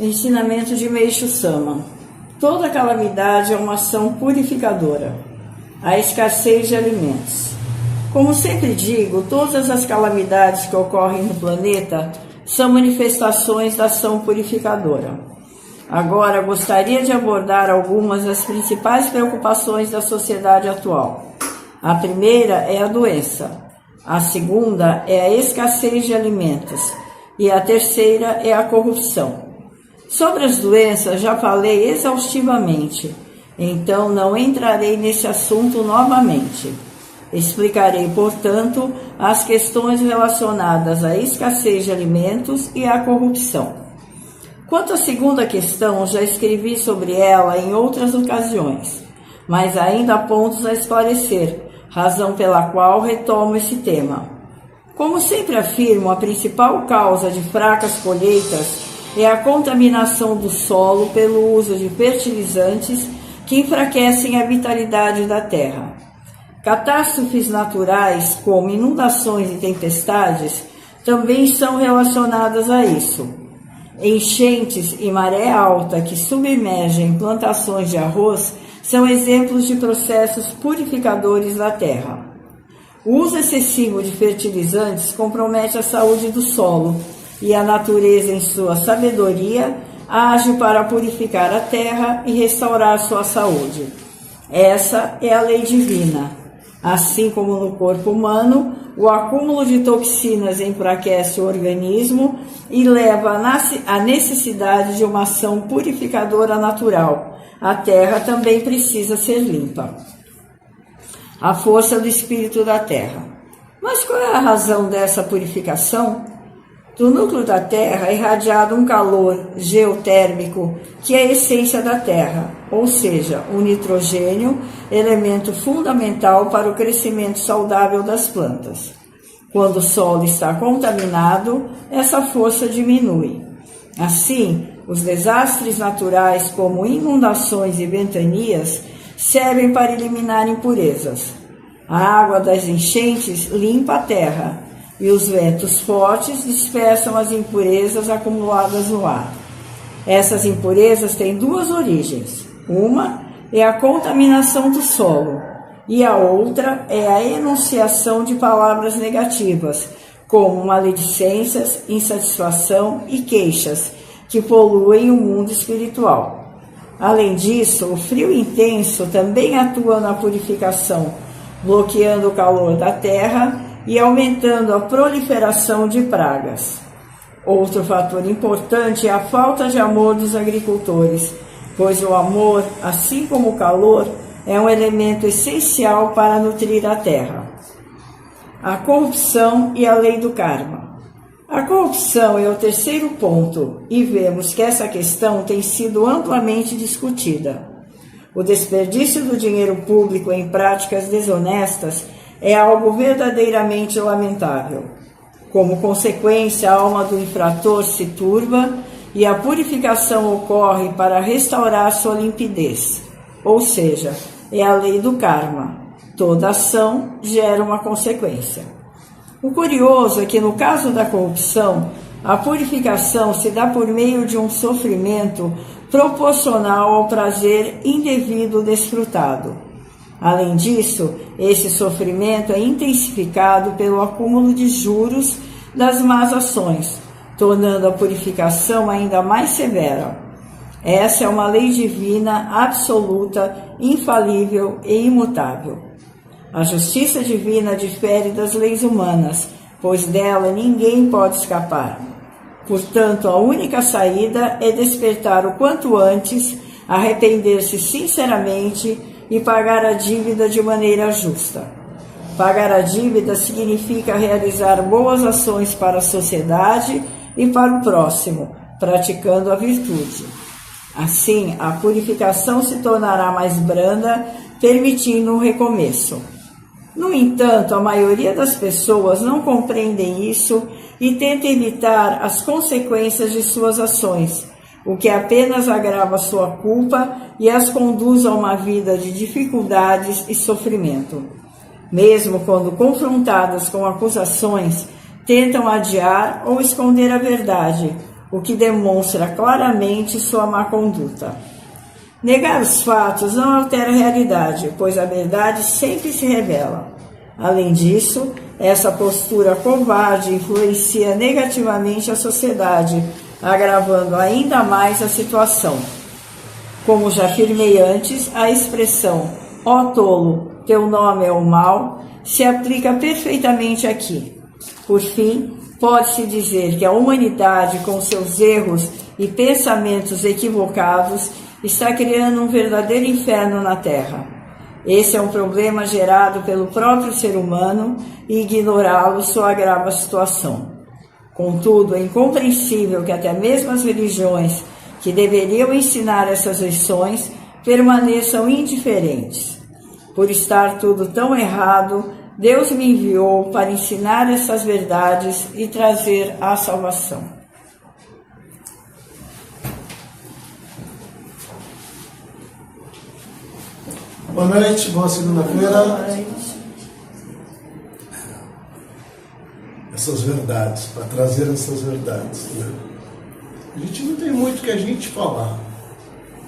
Ensinamento de Meishu Sama. Toda calamidade é uma ação purificadora. A escassez de alimentos. Como sempre digo, todas as calamidades que ocorrem no planeta são manifestações da ação purificadora. Agora, gostaria de abordar algumas das principais preocupações da sociedade atual. A primeira é a doença. A segunda é a escassez de alimentos. E a terceira é a corrupção. Sobre as doenças já falei exaustivamente, então não entrarei nesse assunto novamente. Explicarei, portanto, as questões relacionadas à escassez de alimentos e à corrupção. Quanto à segunda questão, já escrevi sobre ela em outras ocasiões, mas ainda há pontos a esclarecer, razão pela qual retomo esse tema. Como sempre afirmo, a principal causa de fracas colheitas é a contaminação do solo pelo uso de fertilizantes que enfraquecem a vitalidade da terra. Catástrofes naturais, como inundações e tempestades, também são relacionadas a isso. Enchentes e maré alta que submergem plantações de arroz são exemplos de processos purificadores da terra. O uso excessivo de fertilizantes compromete a saúde do solo, e a natureza, em sua sabedoria, age para purificar a terra e restaurar sua saúde. Essa é a lei divina. Assim como no corpo humano, o acúmulo de toxinas enfraquece o organismo e leva à necessidade de uma ação purificadora natural. A terra também precisa ser limpa. A força do espírito da terra. Mas qual é a razão dessa purificação? Do núcleo da Terra é irradiado um calor geotérmico que é a essência da Terra, ou seja, o nitrogênio, elemento fundamental para o crescimento saudável das plantas. Quando o solo está contaminado, essa força diminui. Assim, os desastres naturais como inundações e ventanias servem para eliminar impurezas. A água das enchentes limpa a terra, e os ventos fortes dispersam as impurezas acumuladas no ar. Essas impurezas têm duas origens. Uma é a contaminação do solo e a outra é a enunciação de palavras negativas, como maledicências, insatisfação e queixas, que poluem o mundo espiritual. Além disso, o frio intenso também atua na purificação, bloqueando o calor da terra e aumentando a proliferação de pragas. Outro fator importante é a falta de amor dos agricultores, pois o amor, assim como o calor, é um elemento essencial para nutrir a terra. A corrupção e a lei do karma. A corrupção é o terceiro ponto, e vemos que essa questão tem sido amplamente discutida. O desperdício do dinheiro público em práticas desonestas é algo verdadeiramente lamentável. Como consequência, a alma do infrator se turva e a purificação ocorre para restaurar sua limpidez. Ou seja, é a lei do karma. Toda ação gera uma consequência. O curioso é que, no caso da corrupção, a purificação se dá por meio de um sofrimento proporcional ao prazer indevido desfrutado. Além disso, esse sofrimento é intensificado pelo acúmulo de juros das más ações, tornando a purificação ainda mais severa. Essa é uma lei divina absoluta, infalível e imutável. A justiça divina difere das leis humanas, pois dela ninguém pode escapar. Portanto, a única saída é despertar o quanto antes, arrepender-se sinceramente e pagar a dívida de maneira justa. Pagar a dívida significa realizar boas ações para a sociedade e para o próximo, praticando a virtude. Assim, a purificação se tornará mais branda, permitindo um recomeço. No entanto, a maioria das pessoas não compreendem isso e tenta evitar as consequências de suas ações, o que apenas agrava sua culpa e as conduz a uma vida de dificuldades e sofrimento. Mesmo quando confrontadas com acusações, tentam adiar ou esconder a verdade, o que demonstra claramente sua má conduta. Negar os fatos não altera a realidade, pois a verdade sempre se revela. Além disso, essa postura covarde influencia negativamente a sociedade, agravando ainda mais a situação. Como já afirmei antes, a expressão "ó tolo, teu nome é o mal" se aplica perfeitamente aqui. Por fim, pode-se dizer que a humanidade, com seus erros e pensamentos equivocados, está criando um verdadeiro inferno na Terra. Esse é um problema gerado pelo próprio ser humano e ignorá-lo só agrava a situação. Contudo, é incompreensível que até mesmo as religiões que deveriam ensinar essas lições permaneçam indiferentes. Por estar tudo tão errado, Deus me enviou para ensinar essas verdades e trazer a salvação. Boa noite, boa segunda-feira. Essas verdades, para trazer essas verdades, né? A gente não tem muito que a gente falar,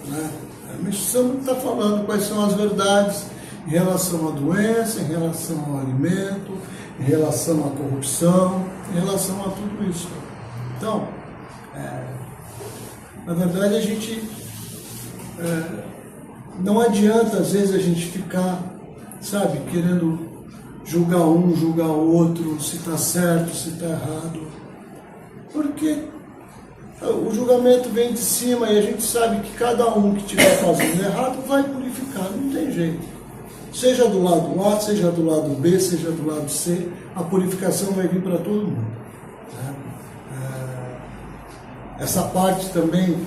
né? A missão está falando quais são as verdades em relação à doença, em relação ao alimento, em relação à corrupção, em relação a tudo isso. Então, na verdade, a gente não adianta, às vezes, a gente ficar, sabe, querendo julgar um, julgar o outro, se está certo, se está errado. Porque o julgamento vem de cima e a gente sabe que cada um que estiver fazendo errado vai purificar, não tem jeito. Seja do lado A, seja do lado B, seja do lado C, a purificação vai vir para todo mundo. Né? Essa parte também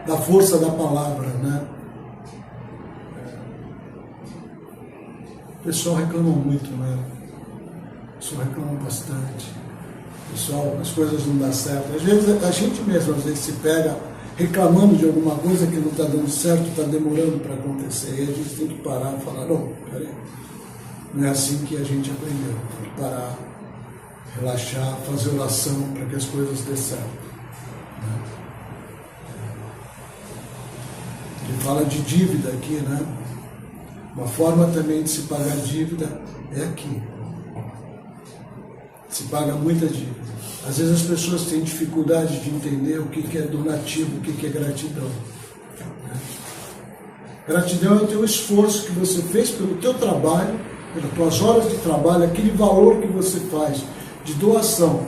da força da palavra, né? O pessoal reclama muito, né? O pessoal reclama bastante. O pessoal, as coisas não dão certo. Às vezes, a gente mesmo, às vezes, se pega reclamando de alguma coisa que não está dando certo, está demorando para acontecer. E a gente tem que parar e falar, não, peraí, não é assim que a gente aprendeu. Tem que parar, relaxar, fazer oração para que as coisas dêem certo. Né? Ele fala de dívida aqui, né? Uma forma também de se pagar dívida é aqui. Se paga muita dívida. Às vezes as pessoas têm dificuldade de entender o que é donativo, o que é gratidão. Gratidão é o teu esforço que você fez pelo teu trabalho, pelas tuas horas de trabalho, aquele valor que você faz de doação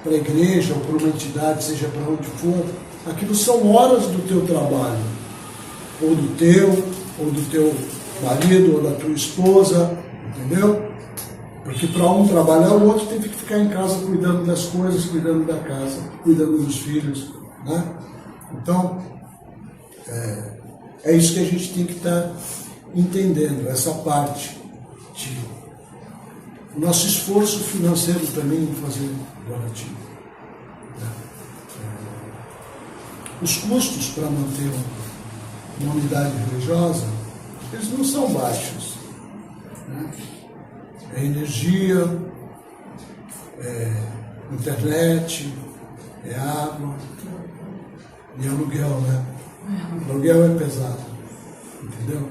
para a igreja ou para uma entidade, seja para onde for. Aquilo são horas do teu trabalho, ou do teu marido, ou da tua esposa, entendeu? Porque para um trabalhar, o outro tem que ficar em casa cuidando das coisas, cuidando da casa, cuidando dos filhos, né? Então, é isso que a gente tem que estar entendendo, essa parte de o nosso esforço financeiro também em fazer donativo. Os custos para manter uma unidade religiosa, eles não são baixos. Né? É energia, é internet, é água e aluguel, né? Aluguel é pesado, entendeu?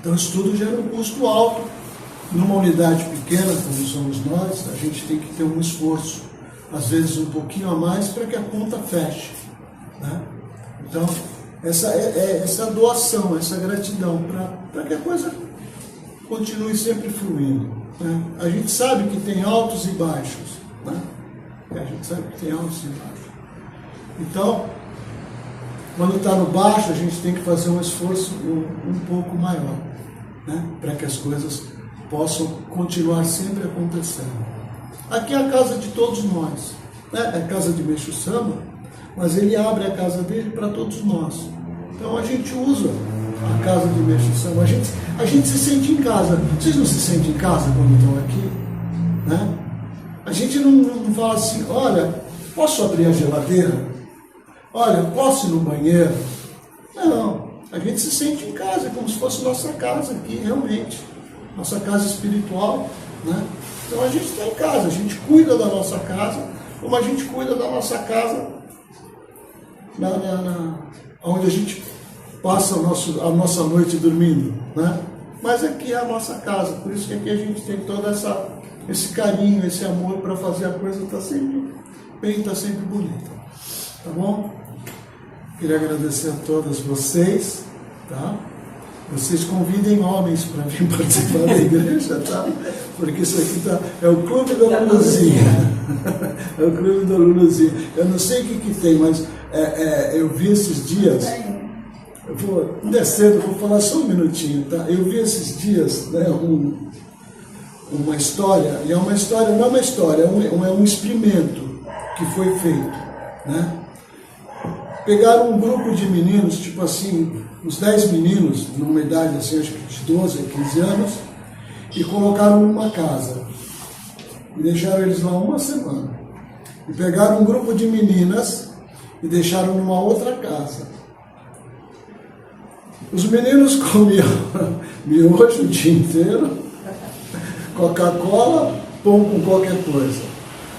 Então isso tudo gera um custo alto. Numa unidade pequena, como somos nós, a gente tem que ter um esforço, às vezes um pouquinho a mais, para que a conta feche. Né? Então, essa doação, essa gratidão, para que a coisa continue sempre fluindo. Né? A gente sabe que tem altos e baixos. Né? A gente sabe que tem altos e baixos. Então, quando está no baixo, a gente tem que fazer um esforço um pouco maior, né? Para que as coisas possam continuar sempre acontecendo. Aqui é a casa de todos nós, né? É a casa de Meixo Sama, mas ele abre a casa dele para todos nós. Então a gente usa a casa de Meixo Sama, a gente se sente em casa. Vocês não se sentem em casa quando estão aqui? Né? A gente não fala assim, olha, posso abrir a geladeira? Olha, posso ir no banheiro? Não, a gente se sente em casa, como se fosse nossa casa aqui, realmente. Nossa casa espiritual, né? Então a gente está em casa, a gente cuida da nossa casa, como a gente cuida da nossa casa onde a gente passa a nossa noite dormindo, né? Mas aqui é a nossa casa, por isso que aqui a gente tem todo esse carinho, esse amor para fazer a coisa estar sempre bem, estar sempre bonita, tá bom? Queria agradecer a todas vocês, tá? Vocês convidem homens para vir participar da igreja, tá? Porque isso aqui é o clube da Luluzinha. É o clube da Luluzinha. Eu não sei o que tem, mas eu vi esses dias. Eu vou descendo, vou falar só um minutinho, tá? Eu vi esses dias, né, uma história, e é uma história, não é uma história, é um experimento que foi feito, né? Pegaram um grupo de meninos, tipo assim, uns 10 meninos, numa idade assim, acho que de 12 a 15 anos, e colocaram numa casa. E deixaram eles lá uma semana. E pegaram um grupo de meninas e deixaram numa outra casa. Os meninos comiam miojo o dia inteiro, Coca-Cola, pão com qualquer coisa.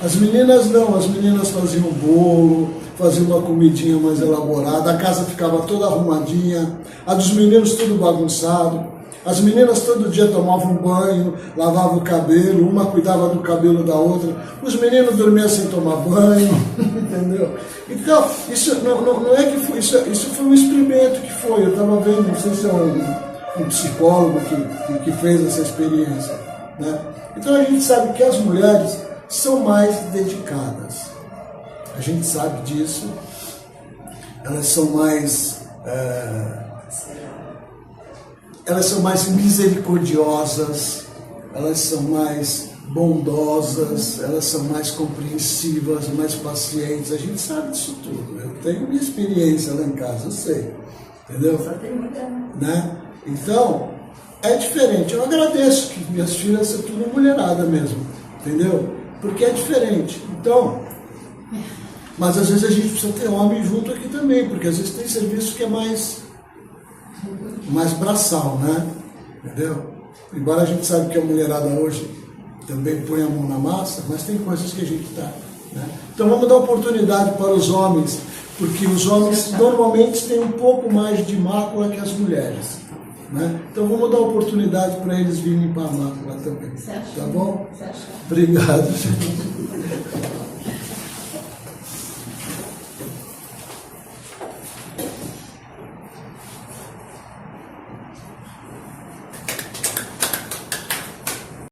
As meninas não, as meninas faziam bolo, faziam uma comidinha mais elaborada, a casa ficava toda arrumadinha, a dos meninos tudo bagunçado. As meninas todo dia tomavam banho, lavavam o cabelo, uma cuidava do cabelo da outra. Os meninos dormiam sem tomar banho, entendeu? Então, isso não é que foi, isso foi um experimento que foi. Eu estava vendo, não sei se é um psicólogo que fez essa experiência, né? Então a gente sabe que as mulheres são mais dedicadas. A gente sabe disso. Elas são mais... elas são mais misericordiosas, elas são mais bondosas, elas são mais compreensivas, mais pacientes. A gente sabe disso tudo. Eu tenho minha experiência lá em casa, eu sei. Entendeu? Só tem mulher, né? Então, é diferente. Eu agradeço que minhas filhas são tudo mulherada mesmo. Entendeu? Porque é diferente. Então, mas às vezes a gente precisa ter homem junto aqui também, porque às vezes tem serviço que é mais braçal, né? Entendeu? Embora a gente saiba que a mulherada hoje também põe a mão na massa, mas tem coisas que a gente tá, né? Então vamos dar oportunidade para os homens, porque os homens normalmente têm um pouco mais de mácula que as mulheres, né? Então vamos dar oportunidade para eles virem limpar a mácula também, tá bom? Obrigado.